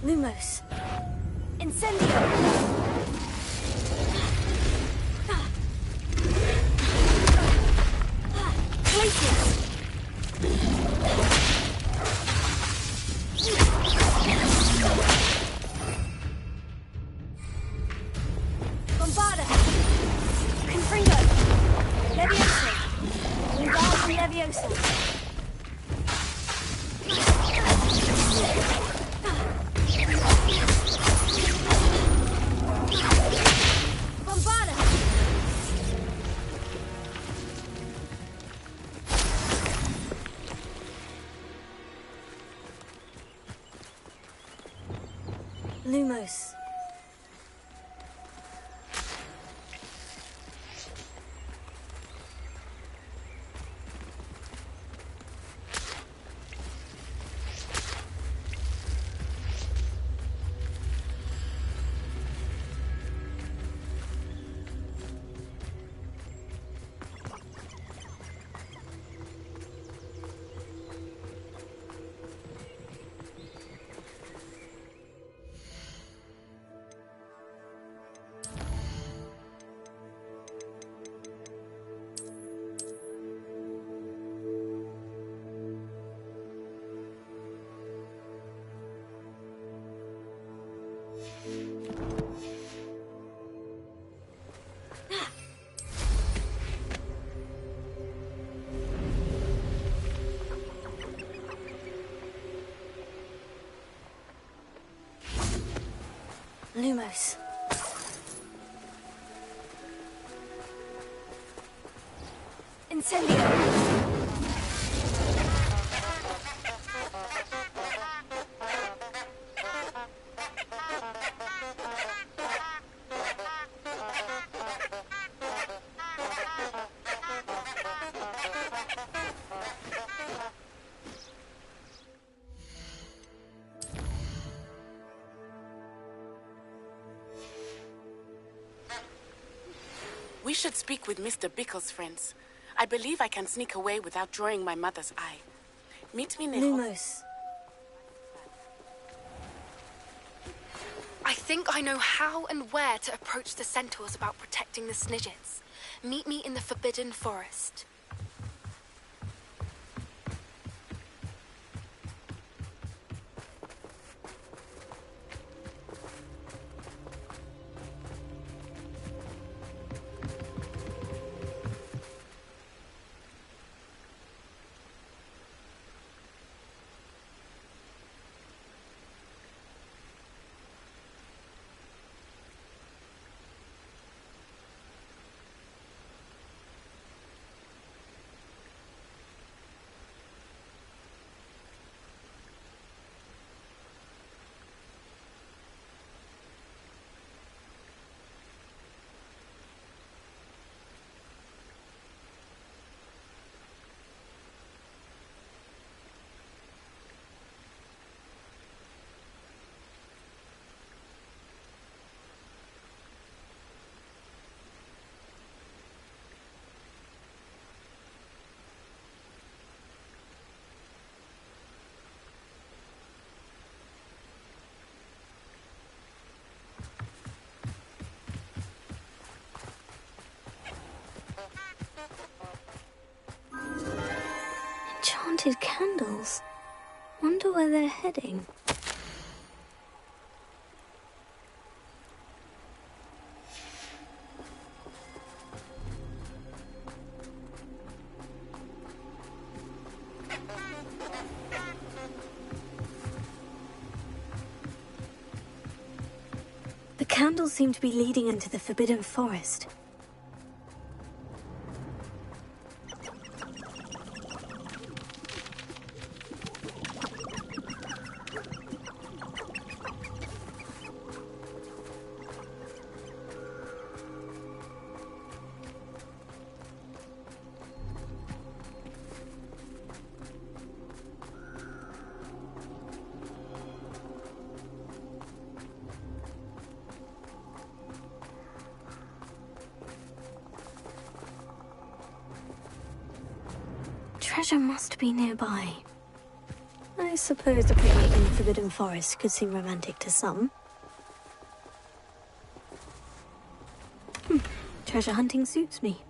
Lumos. Incendio. Glacius. Bombarda. Confringo. Leviosa. Bombarda Leviosa. Bombarda. Lumos. Lumos. Incendio. We should speak with Mr. Bickle's friends. I believe I can sneak away without drawing my mother's eye. Meet me near... Lumos. I think I know how and where to approach the centaurs about protecting the Snidgets. Meet me in the Forbidden Forest. Enchanted candles. Wonder where they're heading. The candles seem to be leading into the Forbidden Forest. Treasure must be nearby. I I suppose a picnic in the Forbidden Forest could seem romantic to some. Treasure hunting suits me.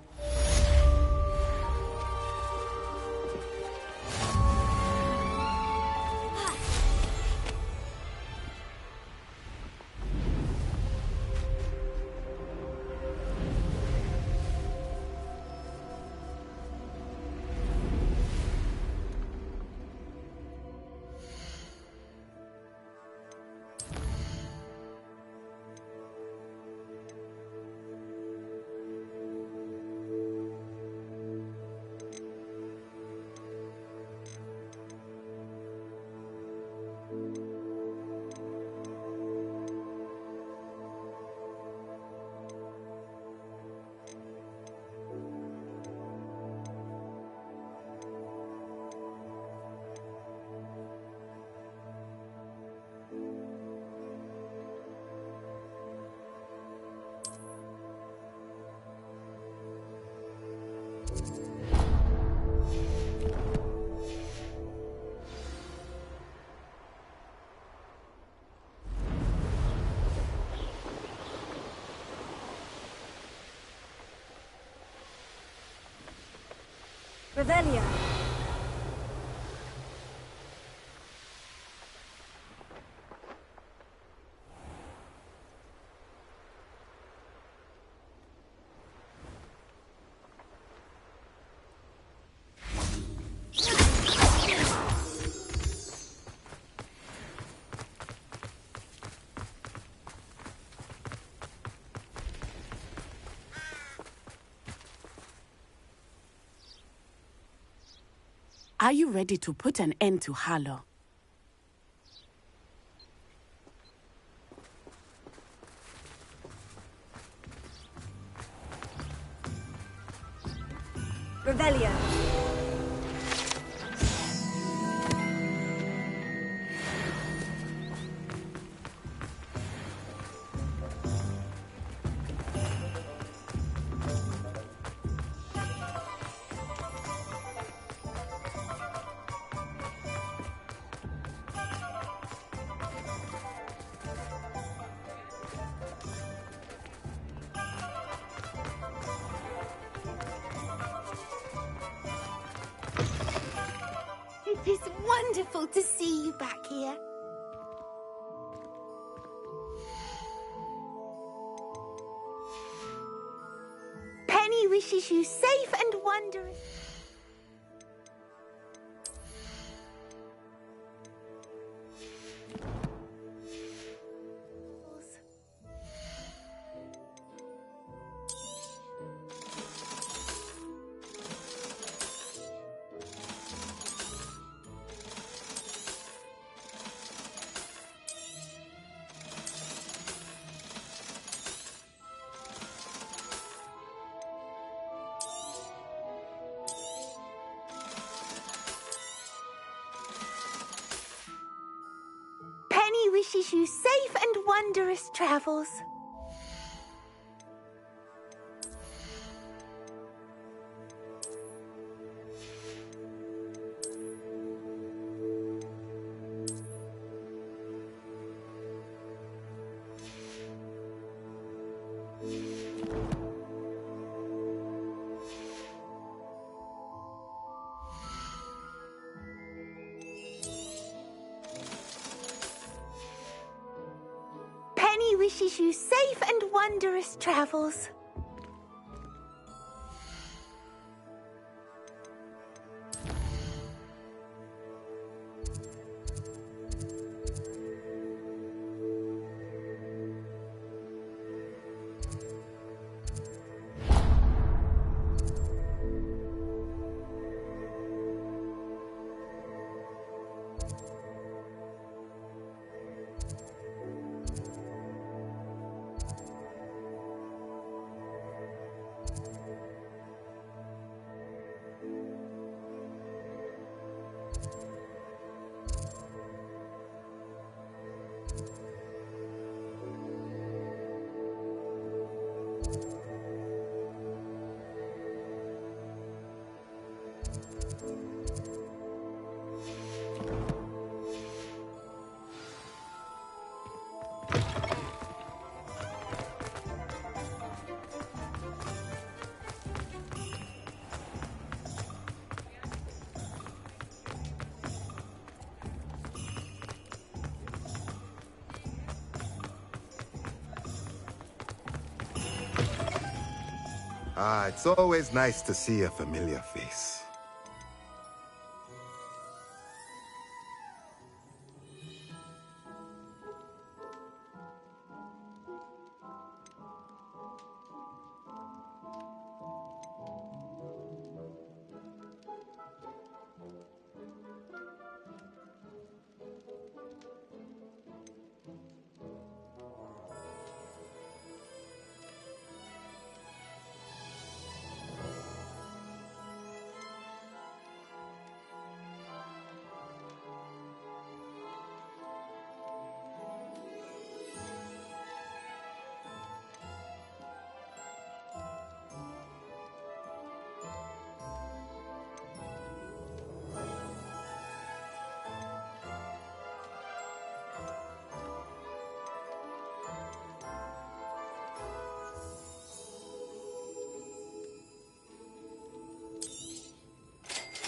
Revelio. Are you ready to put an end to Harlow? Revelio. It is wonderful to see you back here. Penny wishes you safe and wondrous. Penny wishes you safe and wondrous travels. Penny wishes you safe and wondrous travels. Ah, it's always nice to see a familiar face.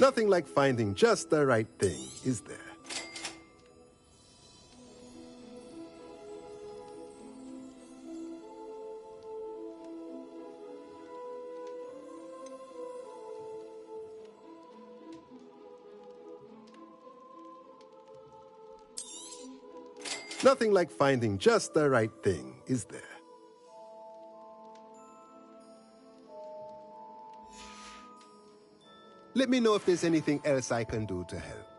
Nothing like finding just the right thing, is there? Nothing like finding just the right thing, is there? Let me know if there's anything else I can do to help.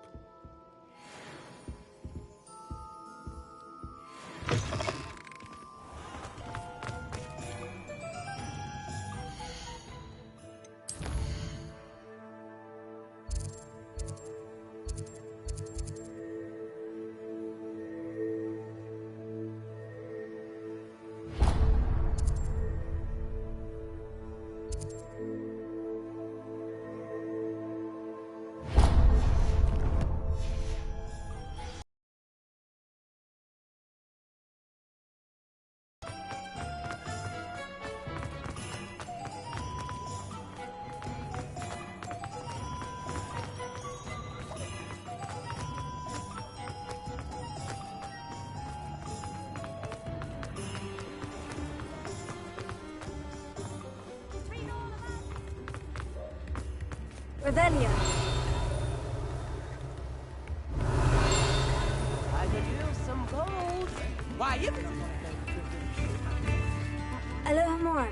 Revelio. I could use some gold. Why, you... Alohomora.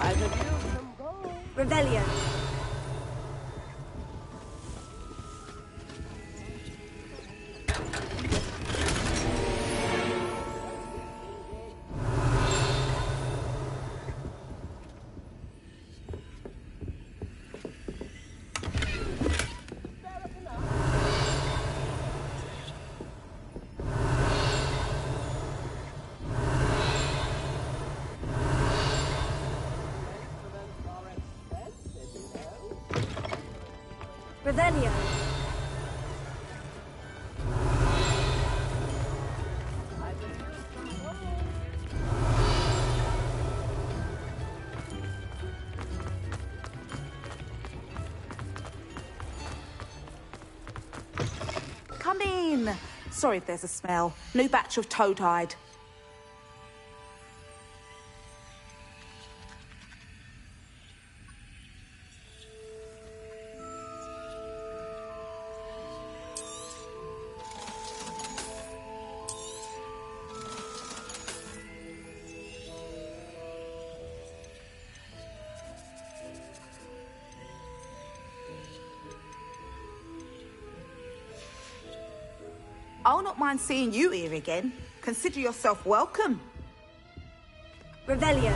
I could use some gold. Revelio. Revelio. Come in. Sorry if there's a smell. New batch of toad-hide. I'll not mind seeing you here again. Consider yourself welcome. Revelio.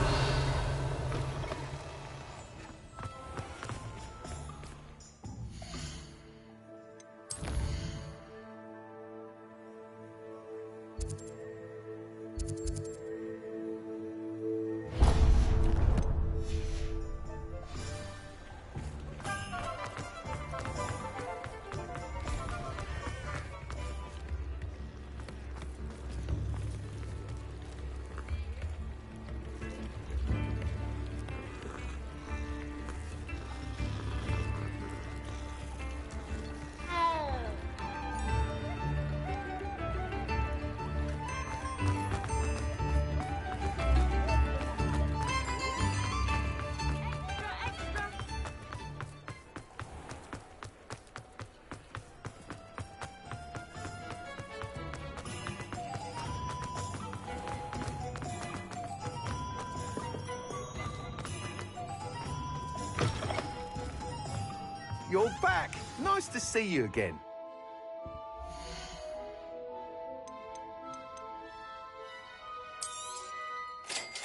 you're back. Nice to see you again.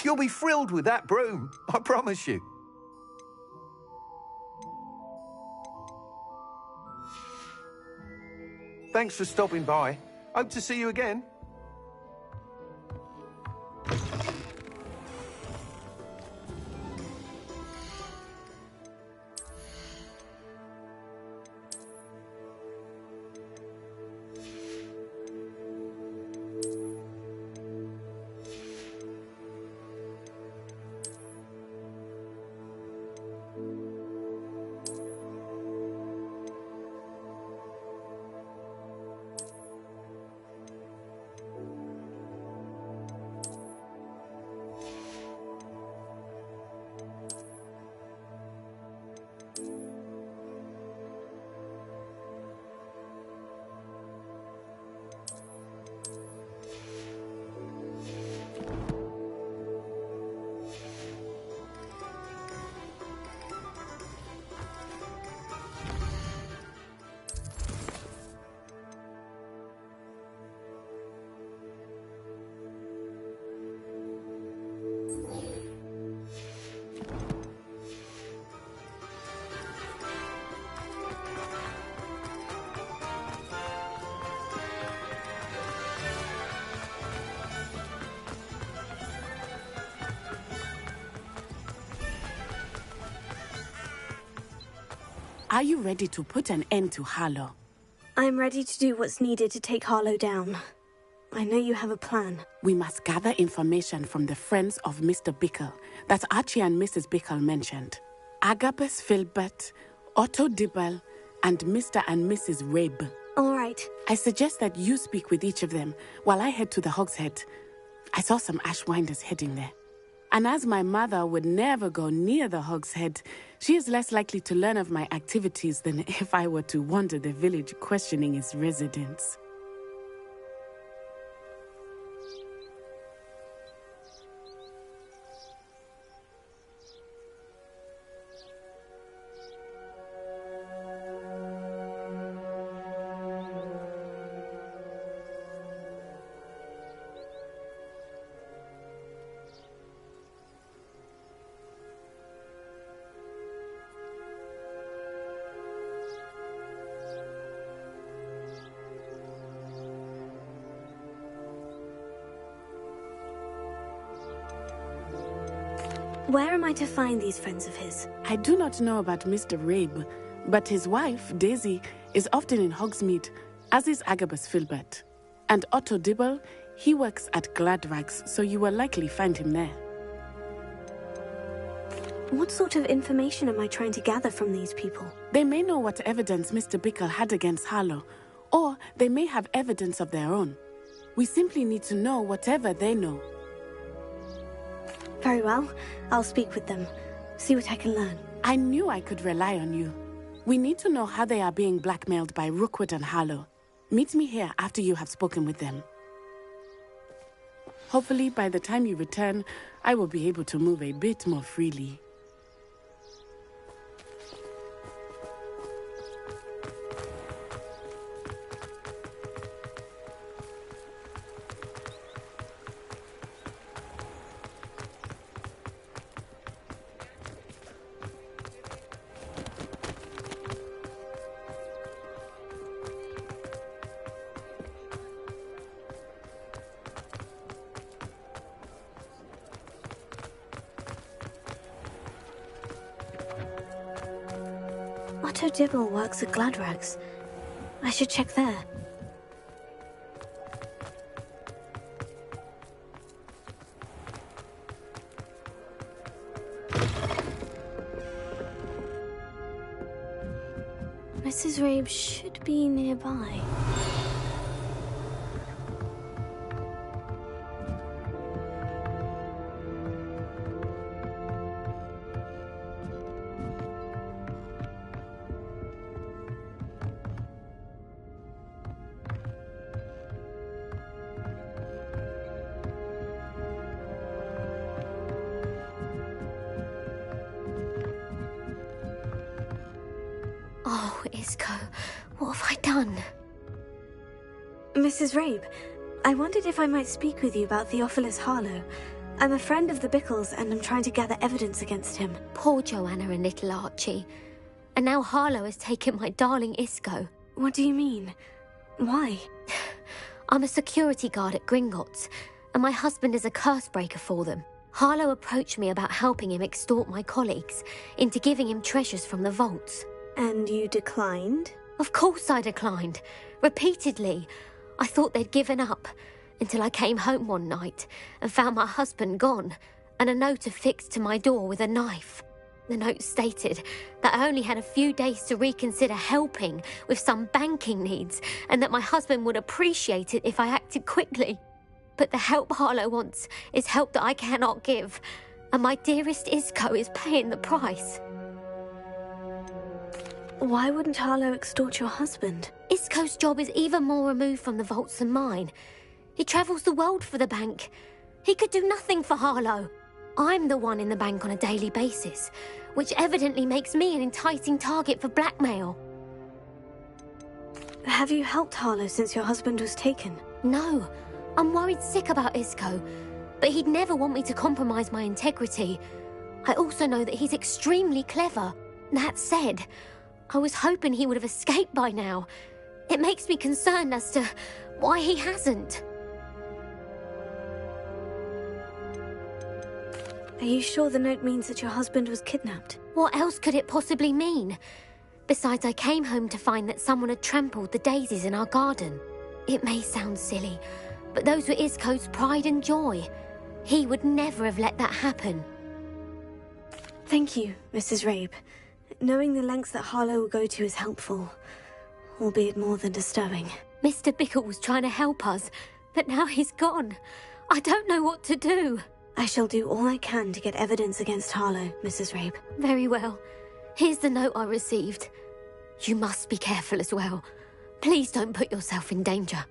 You'll be thrilled with that broom, I promise you. Thanks for stopping by. Hope to see you again. Are you ready to put an end to Harlow? I'm ready to do what's needed to take Harlow down. I know you have a plan. We must gather information from the friends of Mr. Bickle that Archie and Mrs. Bickle mentioned. Agabus Filbert, Otto Dibble, and Mr. and Mrs. Rabe. All right. I suggest that you speak with each of them while I head to the Hogshead. I saw some Ashwinders heading there. And as my mother would never go near the Hogshead, she is less likely to learn of my activities than if I were to wander the village questioning its residents. Where am I to find these friends of his? I do not know about Mr. Rabe, but his wife, Daisy, is often in Hogsmeade, as is Agabus Filbert. And Otto Dibble, he works at Gladrags, so you will likely find him there. What sort of information am I trying to gather from these people? They may know what evidence Mr. Bickle had against Harlow, or they may have evidence of their own. We simply need to know whatever they know. Very well. I'll speak with them. See what I can learn. I knew I could rely on you. We need to know how they are being blackmailed by Rookwood and Harlow. Meet me here after you have spoken with them. Hopefully, by the time you return, I will be able to move a bit more freely. Otto Dibble works at Gladrags. I should check there. Mrs. Rabe should be nearby. Oh, Isco, what have I done? Mrs. Rabe, I wondered if I might speak with you about Theophilus Harlow. I'm a friend of the Bickles and I'm trying to gather evidence against him. Poor Joanna and little Archie. And now Harlow has taken my darling Isco. What do you mean? Why? I'm a security guard at Gringotts, and my husband is a curse breaker for them. Harlow approached me about helping him extort my colleagues into giving him treasures from the vaults. And you declined? Of course I declined. Repeatedly. I thought they'd given up, until I came home one night and found my husband gone, and a note affixed to my door with a knife. The note stated that I only had a few days to reconsider helping with some banking needs, and that my husband would appreciate it if I acted quickly. But the help Harlow wants is help that I cannot give, and my dearest Isco is paying the price. Why wouldn't Harlow extort your husband? Isco's job is even more removed from the vaults than mine. He travels the world for the bank. He could do nothing for Harlow. I'm the one in the bank on a daily basis, which evidently makes me an enticing target for blackmail. Have you helped Harlow since your husband was taken? No. I'm worried sick about Isco, but he'd never want me to compromise my integrity. I also know that he's extremely clever. That said, I was hoping he would have escaped by now. It makes me concerned as to why he hasn't. Are you sure the note means that your husband was kidnapped? What else could it possibly mean? Besides, I came home to find that someone had trampled the daisies in our garden. It may sound silly, but those were Isco's pride and joy. He would never have let that happen. Thank you, Mrs. Rabe. Knowing the lengths that Harlow will go to is helpful, albeit more than disturbing. Mr. Bickle was trying to help us, but now he's gone. I don't know what to do. I shall do all I can to get evidence against Harlow, Mrs. Rabe. Very well. Here's the note I received. You must be careful as well. Please don't put yourself in danger.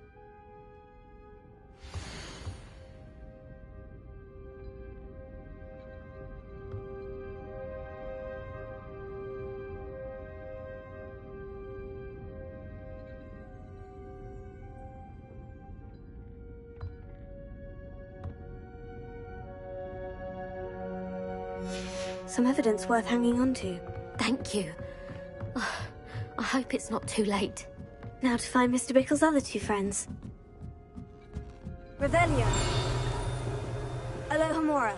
Some evidence worth hanging on to. Thank you. I hope it's not too late. Now to find Mr. Bickle's other two friends. Revelio. Alohomora.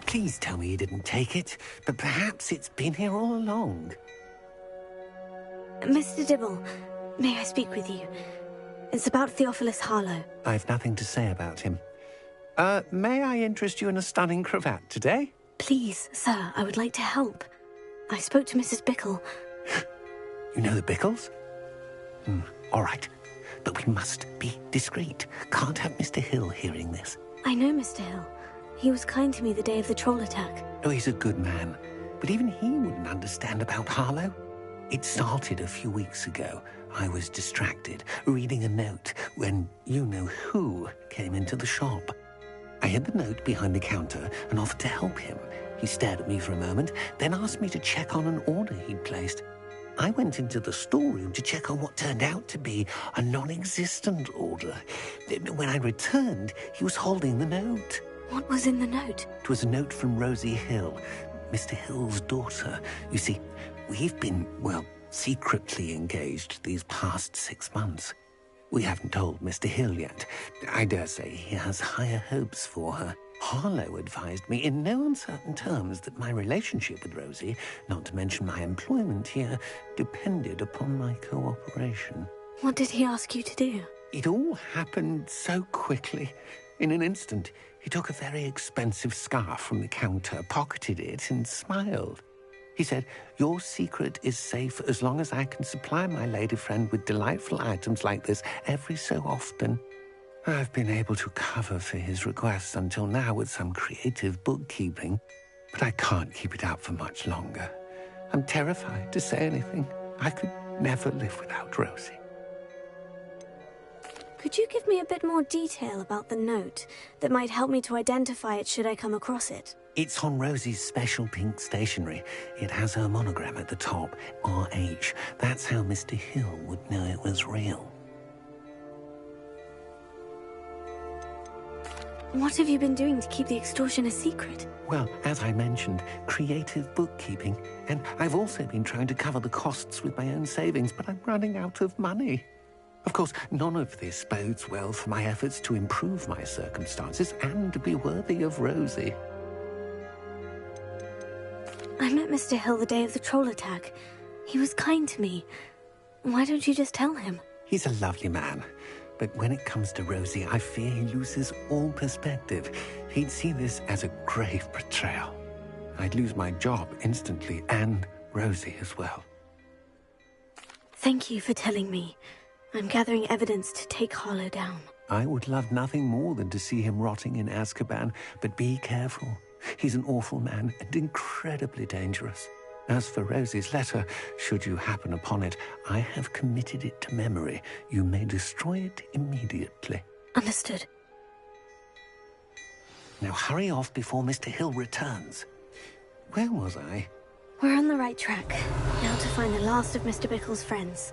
Please tell me you didn't take it. But perhaps it's been here all along. Mr. Dibble, may I speak with you? It's about Theophilus Harlow. I've nothing to say about him. May I interest you in a stunning cravat today? Please, sir, I would like to help. I spoke to Mrs. Bickle. You know the Bickles? All right. But we must be discreet. Can't have Mr. Hill hearing this. I know Mr. Hill. He was kind to me the day of the troll attack. Oh, he's a good man. But even he wouldn't understand about Harlow. It started a few weeks ago. I was distracted, reading a note, when you-know-who came into the shop. I hid the note behind the counter and offered to help him. He stared at me for a moment, then asked me to check on an order he'd placed. I went into the storeroom to check on what turned out to be a non-existent order. When I returned, he was holding the note. What was in the note? It was a note from Rosie Hill, Mr. Hill's daughter. You see, we've been, secretly engaged these past 6 months. We haven't told Mr. Hill yet. I dare say he has higher hopes for her. Harlow advised me in no uncertain terms that my relationship with Rosie, not to mention my employment here, depended upon my cooperation. What did he ask you to do? It all happened so quickly. In an instant, he took a very expensive scarf from the counter, pocketed it, and smiled. He said, "Your secret is safe as long as I can supply my lady friend with delightful items like this every so often." I've been able to cover for his requests until now with some creative bookkeeping, but I can't keep it up for much longer. I'm terrified to say anything. I could never live without Rosie. Could you give me a bit more detail about the note that might help me to identify it should I come across it? It's on Rosie's special pink stationery. It has her monogram at the top, RH. That's how Mr. Hill would know it was real. What have you been doing to keep the extortion a secret? Well, as I mentioned, creative bookkeeping. And I've also been trying to cover the costs with my own savings, but I'm running out of money. Of course, none of this bodes well for my efforts to improve my circumstances and to be worthy of Rosie. I met Mr. Hill the day of the troll attack. He was kind to me. Why don't you just tell him? He's a lovely man. But when it comes to Rosie, I fear he loses all perspective. He'd see this as a grave betrayal. I'd lose my job instantly, and Rosie as well. Thank you for telling me. I'm gathering evidence to take Harlow down. I would love nothing more than to see him rotting in Azkaban, but be careful. He's an awful man and incredibly dangerous. As for Rosie's letter, should you happen upon it, I have committed it to memory. You may destroy it immediately. Understood. Now hurry off before Mr. Hill returns. Where was I? We're on the right track. Now to find the last of Mr. Bickle's friends.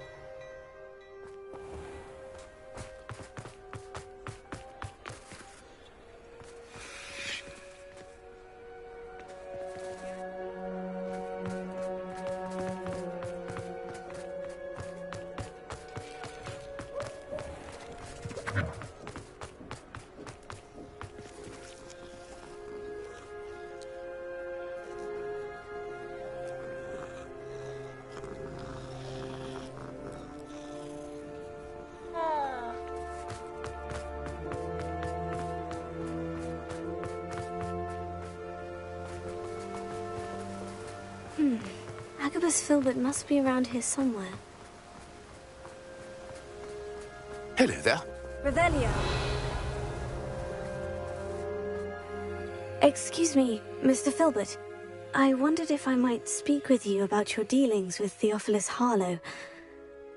Agabus Filbert must be around here somewhere. Hello there. Revelio. Excuse me, Mr. Filbert. I wondered if I might speak with you about your dealings with Theophilus Harlow.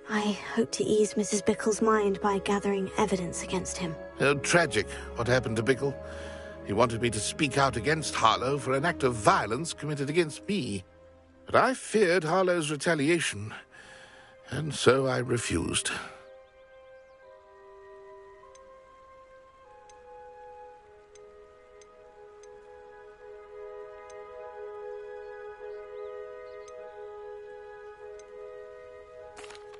I hope to ease Mrs. Bickle's mind by gathering evidence against him. Oh, tragic what happened to Bickle. He wanted me to speak out against Harlow for an act of violence committed against me. But I feared Harlow's retaliation, and so I refused.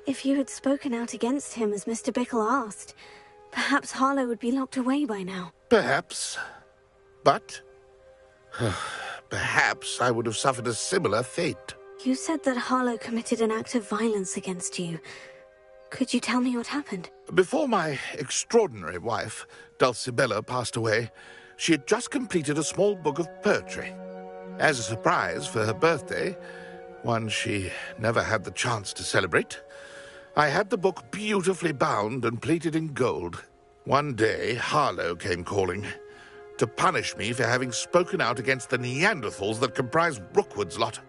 If you had spoken out against him as Mr. Bickle asked, perhaps Harlow would be locked away by now. Perhaps. But Perhaps I would have suffered a similar fate. You said that Harlow committed an act of violence against you. Could you tell me what happened? Before my extraordinary wife, Dulcibella, passed away, she had just completed a small book of poetry. As a surprise for her birthday, one she never had the chance to celebrate, I had the book beautifully bound and plated in gold. One day, Harlow came calling to punish me for having spoken out against the Neanderthals that comprised Rookwood's lot.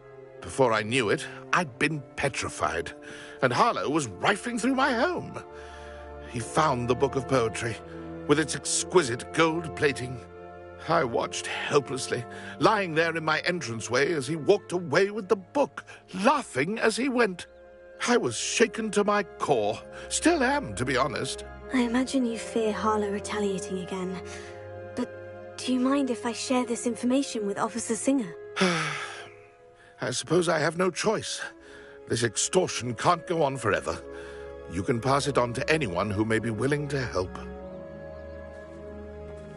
Before I knew it, I'd been petrified, and Harlow was rifling through my home. He found the book of poetry, with its exquisite gold plating. I watched helplessly, lying there in my entranceway as he walked away with the book, laughing as he went. I was shaken to my core. Still am, to be honest. I imagine you fear Harlow retaliating again. But do you mind if I share this information with Officer Singer? I suppose I have no choice. This extortion can't go on forever. You can pass it on to anyone who may be willing to help.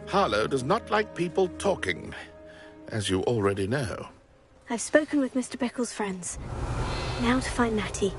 Harlow does not like people talking, as you already know. I've spoken with Mr. Bickle's friends. Now to find Natty.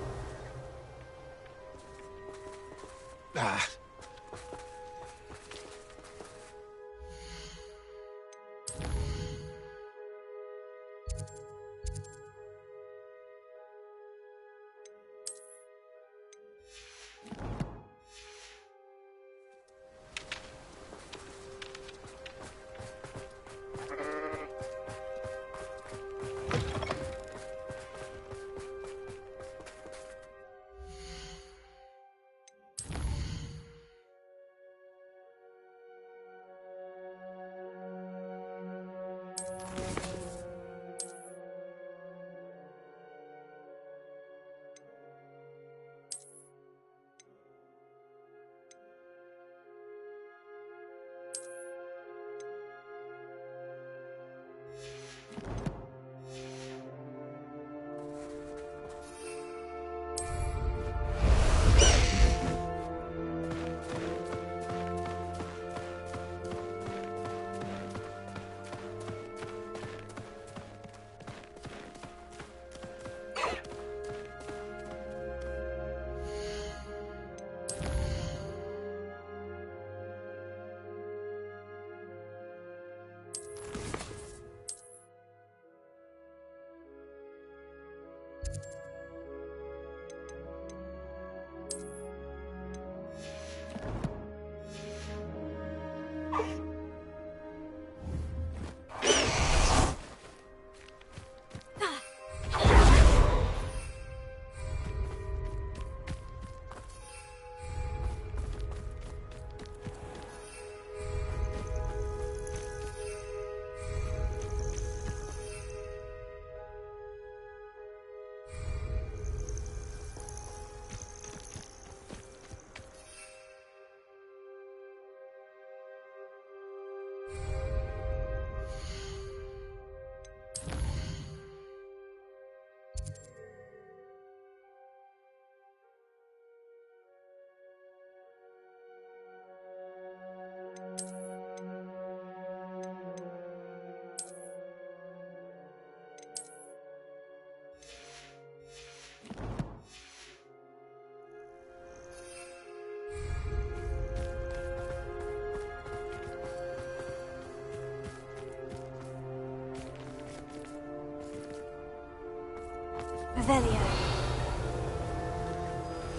Revelio.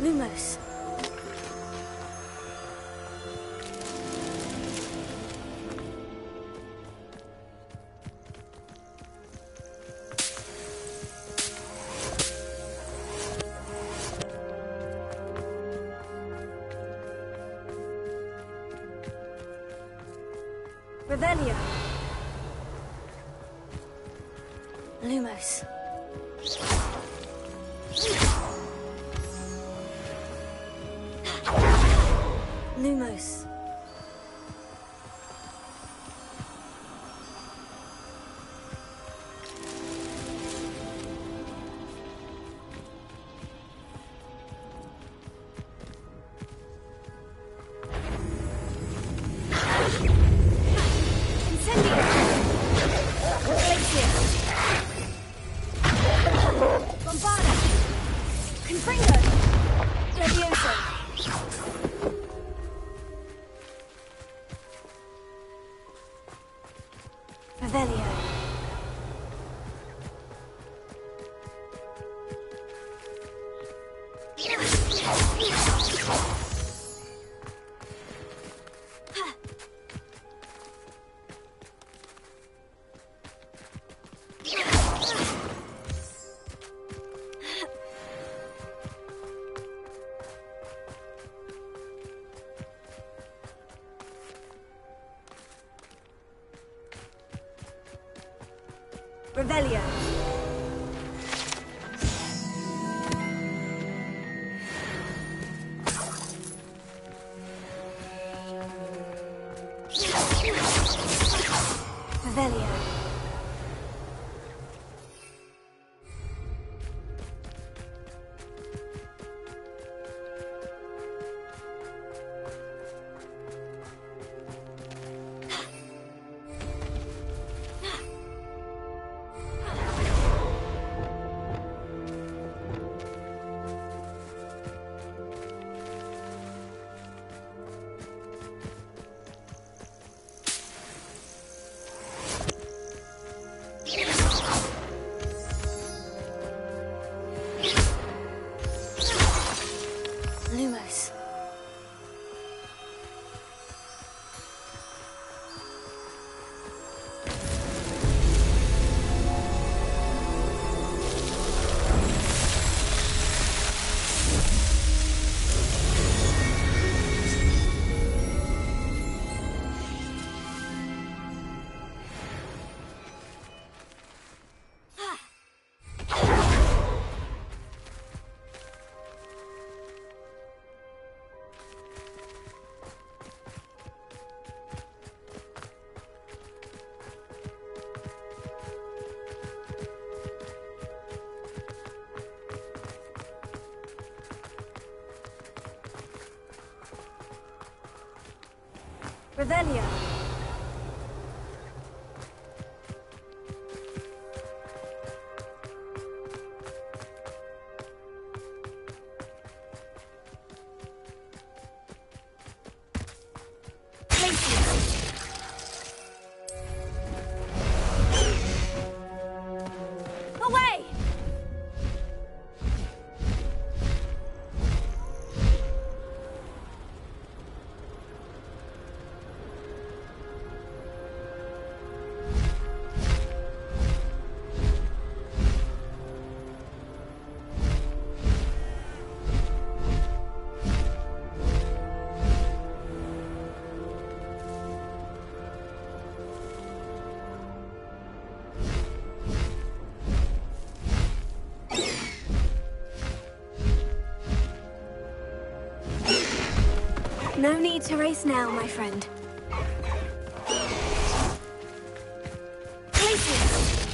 Lumos. Revelio. Lumos. Lumos. Incendio. Revelio. Revelio. Revelio. Lumos. Revelio. Away! No need to race now, my friend. Places!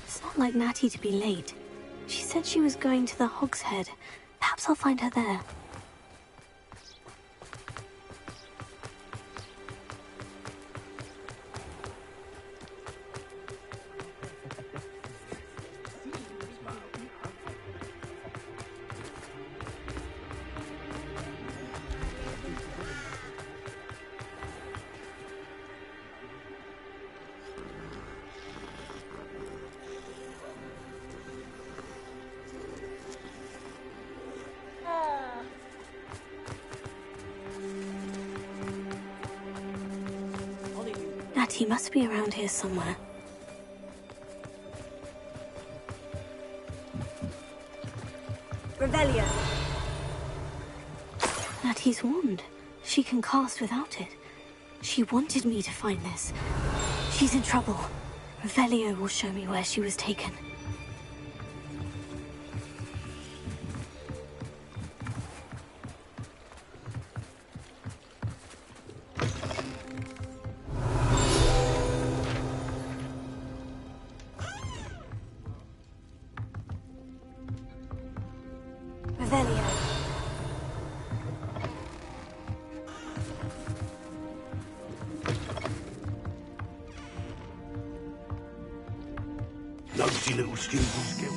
It's not like Natty to be late. She said she was going to the Hog's Head. Perhaps I'll find her there. He must be around here somewhere. Revelio. Natty's wand. She can cast without it. She wanted me to find this. She's in trouble. Revelio will show me where she was taken. Revelio. Nosy little students get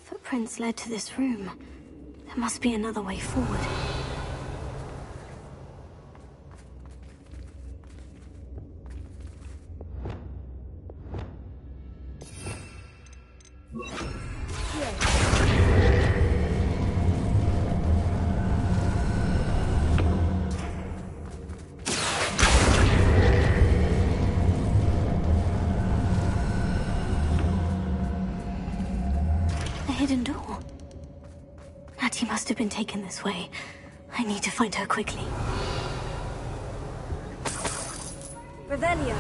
Footprints led to this room. There must be another way forward. Hidden door. Natty must have been taken this way. I need to find her quickly. Revelio.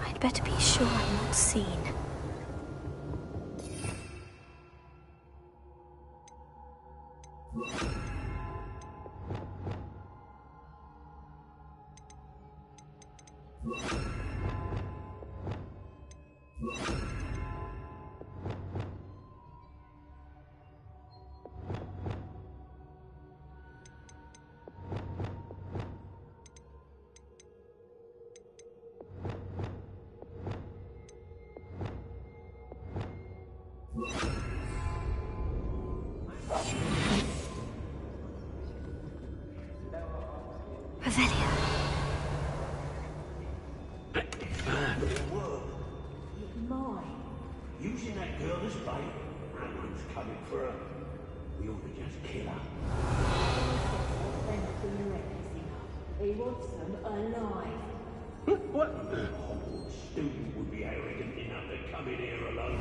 I'd better be sure I'm not seen. Using that girl as bait, Ranrum's coming for her. We ought to just kill her. He wants them alive. What? A Hogwarts student would be arrogant enough to come in here alone.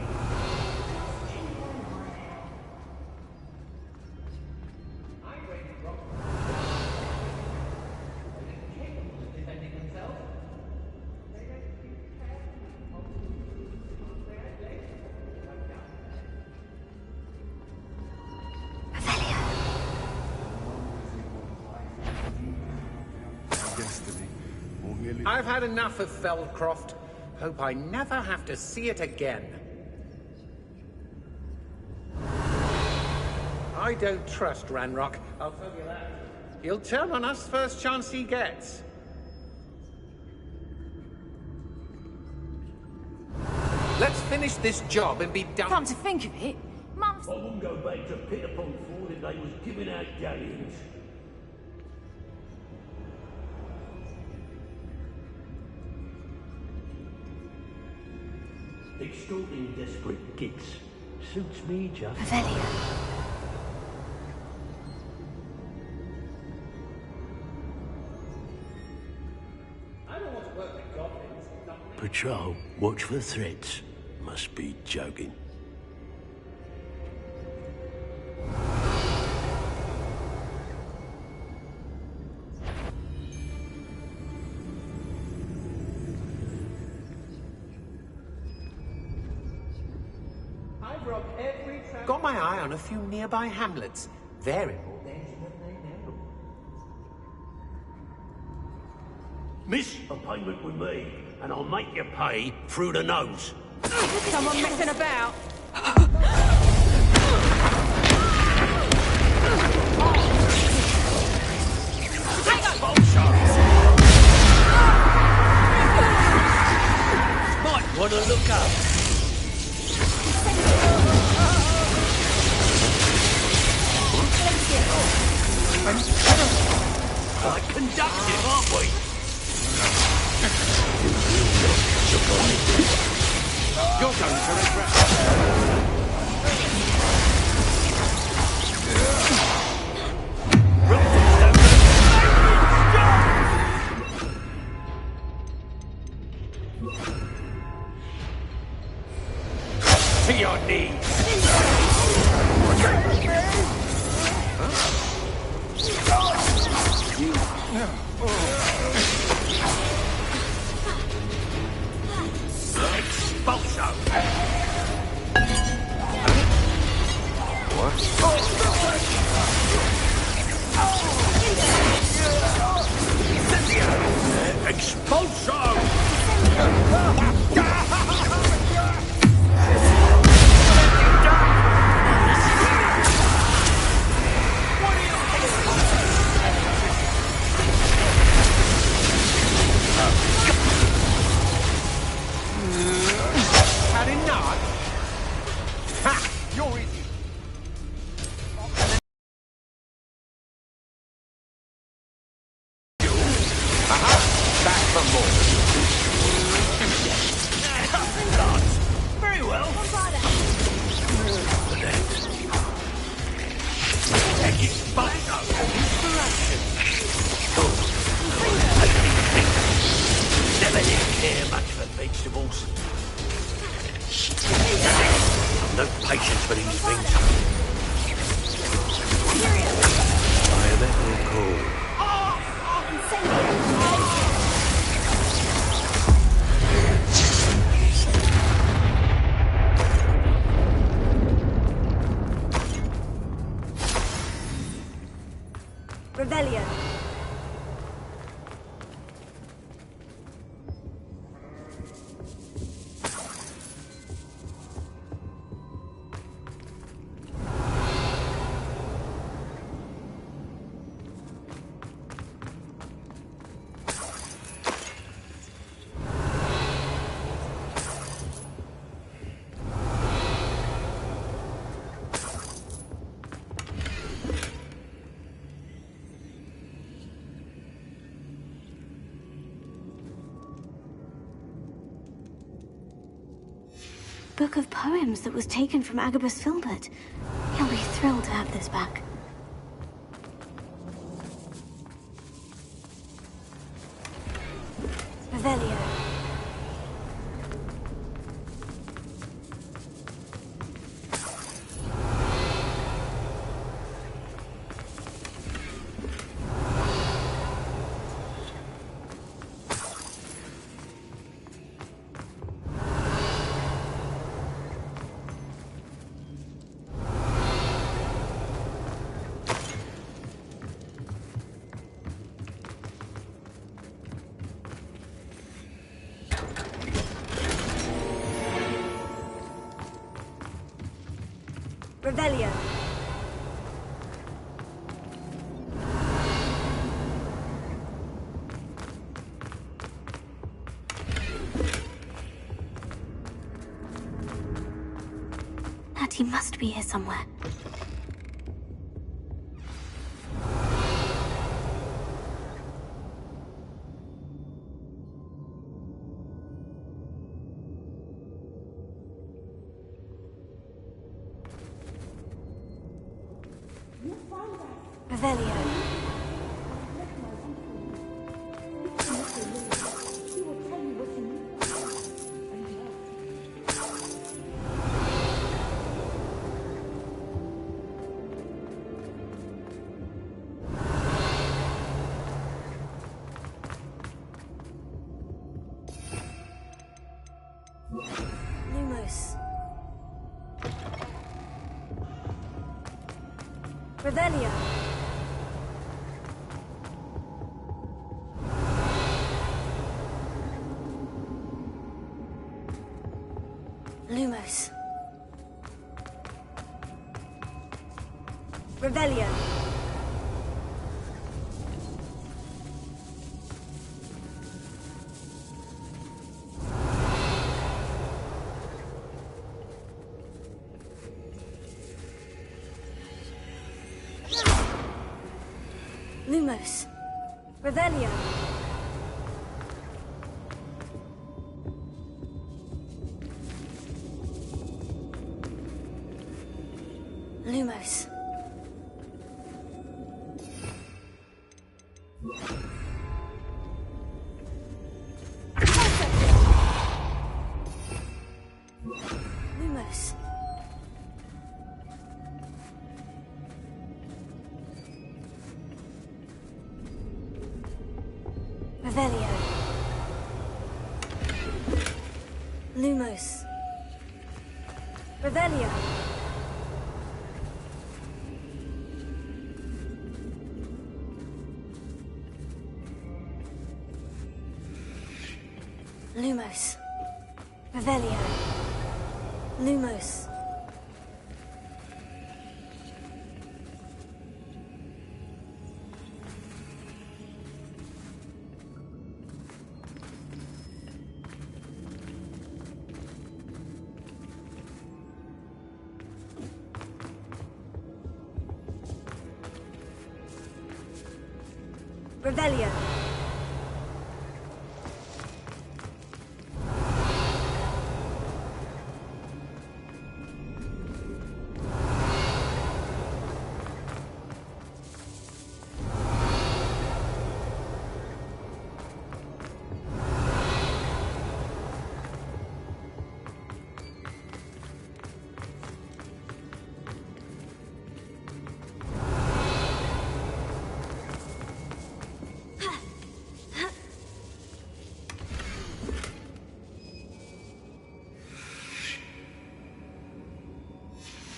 I've had enough of Feldcroft. Hope I never have to see it again. I don't trust Ranrock, I'll tell you that. He'll turn on us first chance he gets. Let's finish this job and be done. Come to think of it, Mum's... I wouldn't go back to Pitterpond Ford if they was giving out galleons. Extorting desperate gits suits me just... Revelio. I don't want to work with goblins. Patrol, watch for threats. Must be joking. Got my eye on a few nearby hamlets. They're in more danger than they know. Miss a payment with me, and I'll make you pay through the nose. Someone messing about. Might want to look up. Like conductive, aren't we? You're going for a grab. To your knees. Expulso. Had enough? Ha! You're easy. Aha! Back for more. Very well. Never did care much for vegetables. I've no patience for these things. Environmental call. Rebellion. Book of poems that was taken from Agabus Filbert. He'll be thrilled to have this back. Revelio. Revelio. Natty must be here somewhere. Revelio. Lumos. Revelio. Lumos. Revelio. Lumos. Revelio. Lumos. Lumos. Lumos. Revelio. Lumos. Revelio. Lumos. Revelio.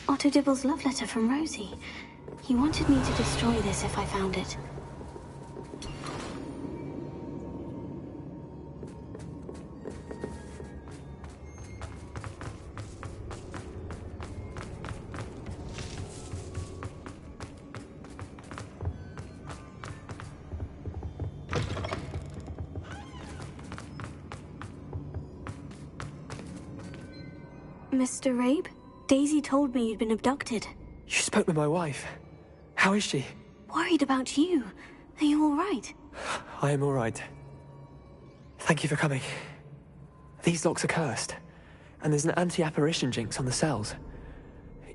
Otto Dibble's love letter from Rosie. He wanted me to destroy this if I found it. Mr. Rabe? Daisy told me you'd been abducted. You spoke with my wife. How is she? Worried about you. Are you all right? I am all right. Thank you for coming. These locks are cursed, and there's an anti-apparition jinx on the cells.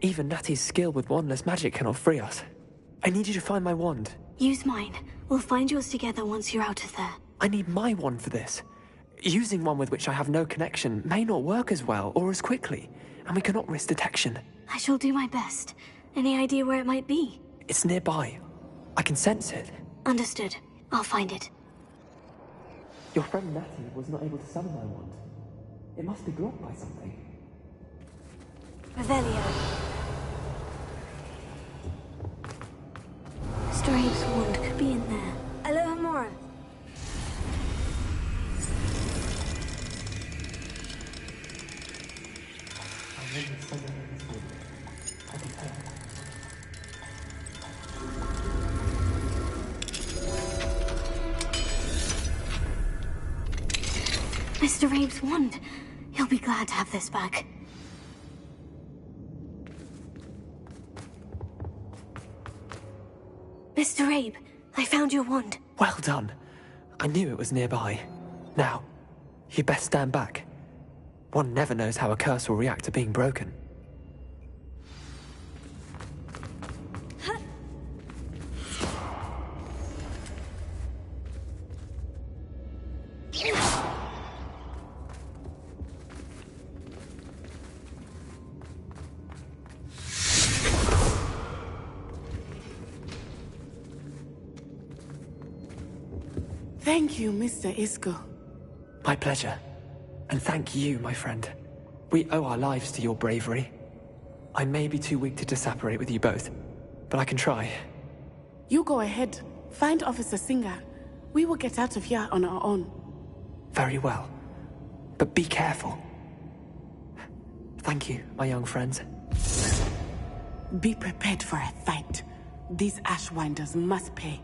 Even Natty's skill with wandless magic cannot free us. I need you to find my wand. Use mine. We'll find yours together once you're out of there. I need my wand for this. Using one with which I have no connection may not work as well or as quickly, and we cannot risk detection. I shall do my best. Any idea where it might be? It's nearby. I can sense it. Understood. I'll find it. Your friend Natty was not able to summon my wand. It must be blocked by something. Revelio. Mr. Abe's wand could be in there. Alohomora. Mr. Abe's wand. He'll be glad to have this back. Mr. Abe, I found your wand. Well done. I knew it was nearby. Now, you best stand back. One never knows how a curse will react to being broken. Thank you, Mr. Isco. My pleasure. And thank you, my friend. We owe our lives to your bravery. I may be too weak to disapparate with you both, but I can try. You go ahead. Find Officer Singer. We will get out of here on our own. Very well. But be careful. Thank you, my young friends. Be prepared for a fight. These Ashwinders must pay.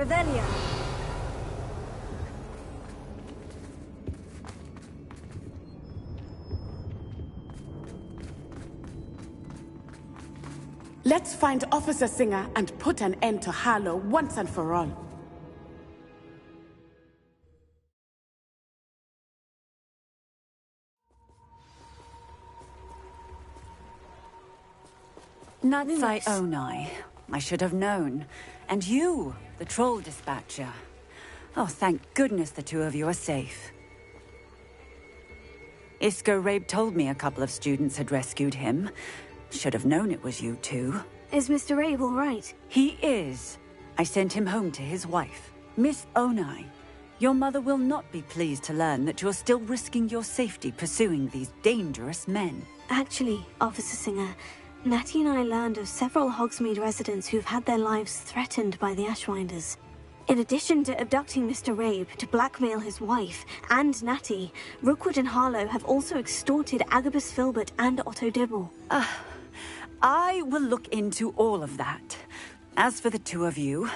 Revelio. Let's find Officer Singer and put an end to Harlow once and for all. Natsai Onai. I should have known. And you, the troll dispatcher. Oh, thank goodness the two of you are safe. Isco Rabe told me a couple of students had rescued him. Should have known it was you two. Is Mr. Rabe all right? He is. I sent him home to his wife. Miss Onai, your mother will not be pleased to learn that you're still risking your safety pursuing these dangerous men. Actually, Officer Singer, Natty and I learned of several Hogsmeade residents who've had their lives threatened by the Ashwinders. In addition to abducting Mr. Rabe to blackmail his wife and Natty, Rookwood and Harlow have also extorted Agabus Filbert and Otto Dibble. I will look into all of that. As for the two of you,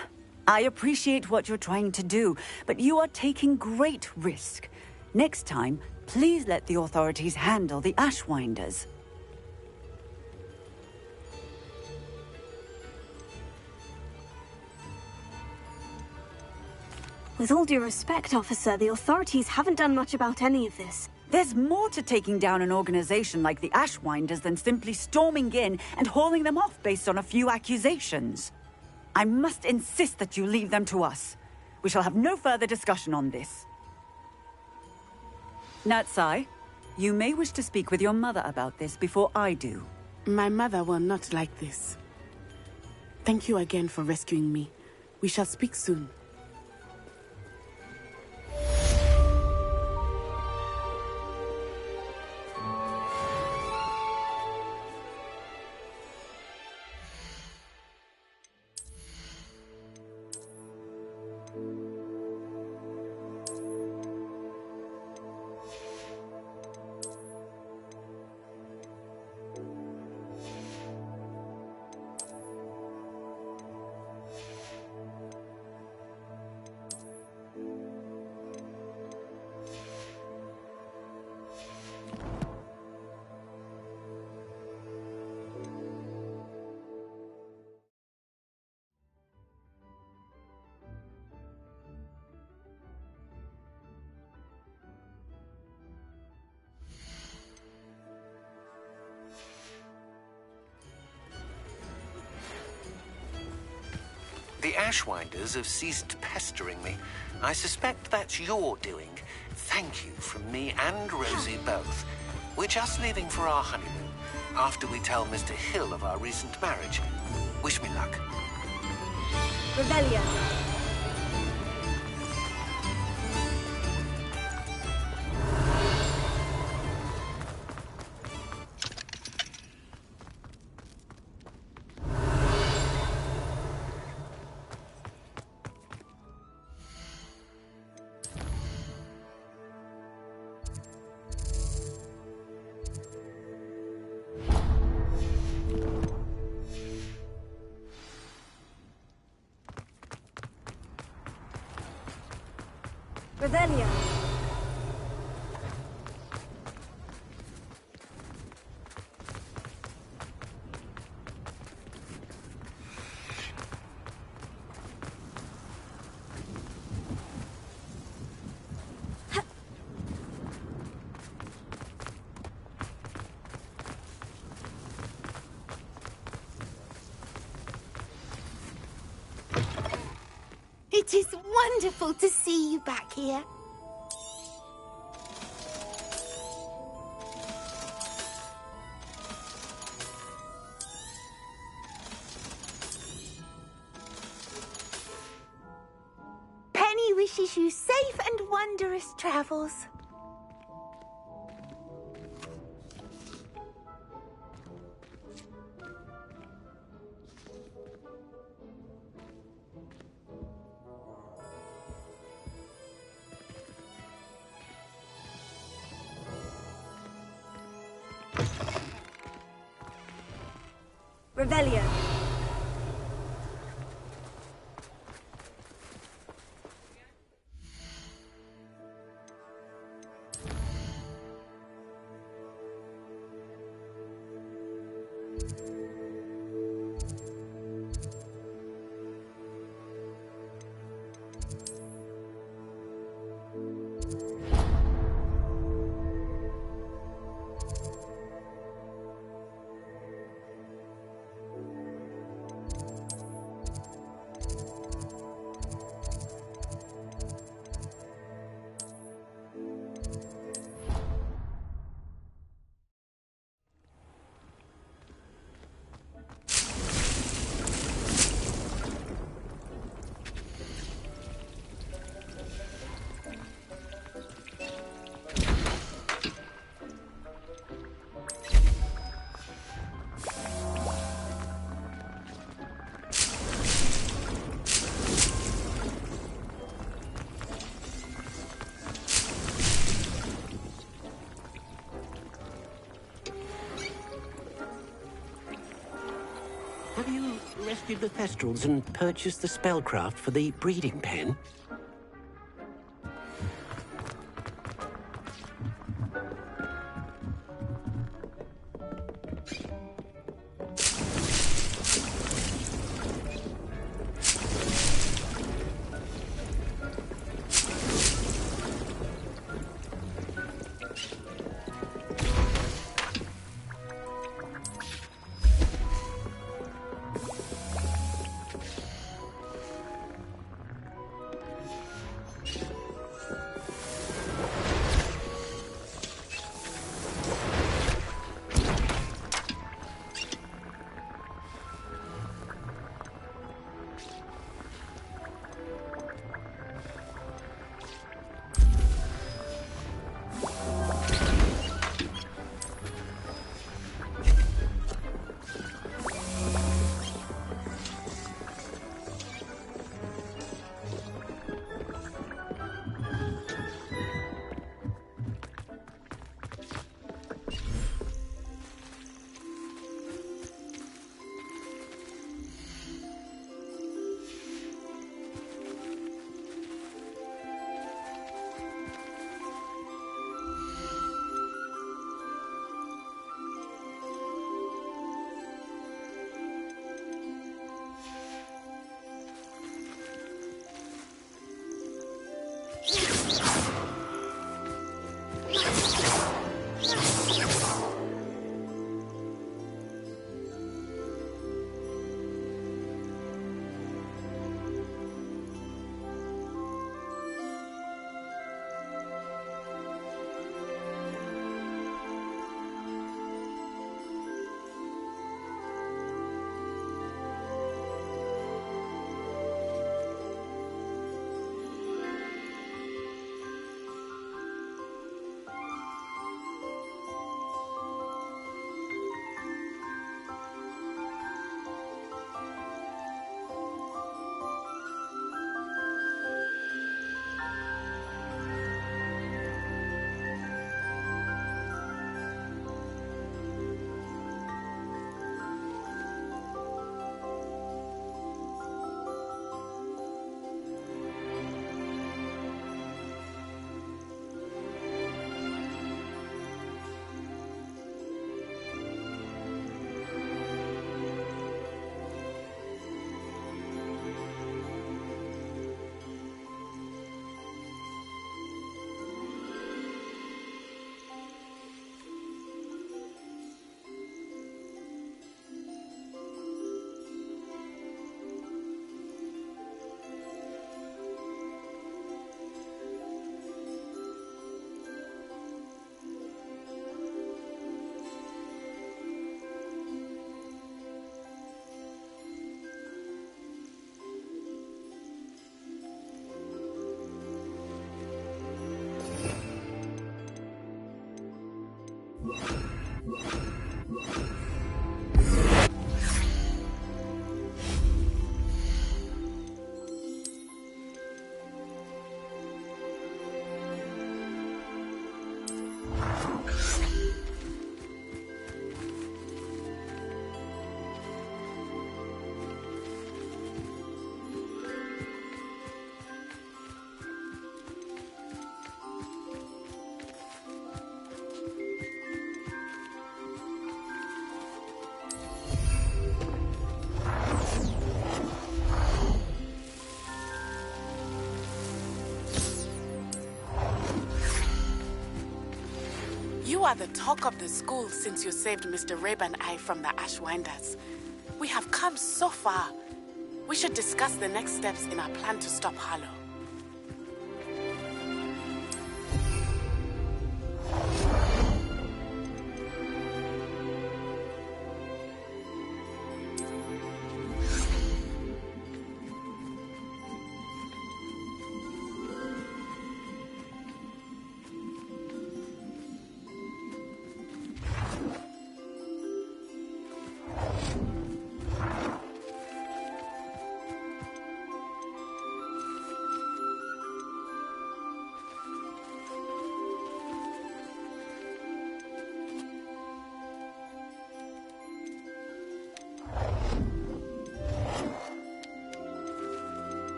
I appreciate what you're trying to do, but you are taking great risk. Next time, please let the authorities handle the Ashwinders. With all due respect, officer, the authorities haven't done much about any of this. There's more to taking down an organization like the Ashwinders than simply storming in and hauling them off based on a few accusations. I must insist that you leave them to us. We shall have no further discussion on this. Natsai, you may wish to speak with your mother about this before I do. My mother will not like this. Thank you again for rescuing me. We shall speak soon. The Ashwinders have ceased pestering me. I suspect that's your doing. Thank you from me and Rosie both. We're just leaving for our honeymoon, after we tell Mr. Hill of our recent marriage. Wish me luck. Revelio. Revelio. It is wonderful to see you back here. Penny wishes you safe and wondrous travels. Revelio. Have you rescued the Thestrals and purchased the spellcraft for the breeding pen? You are the talk of the school since you saved Mr. Rabe and I from the Ashwinders. We have come so far. We should discuss the next steps in our plan to stop Harlow.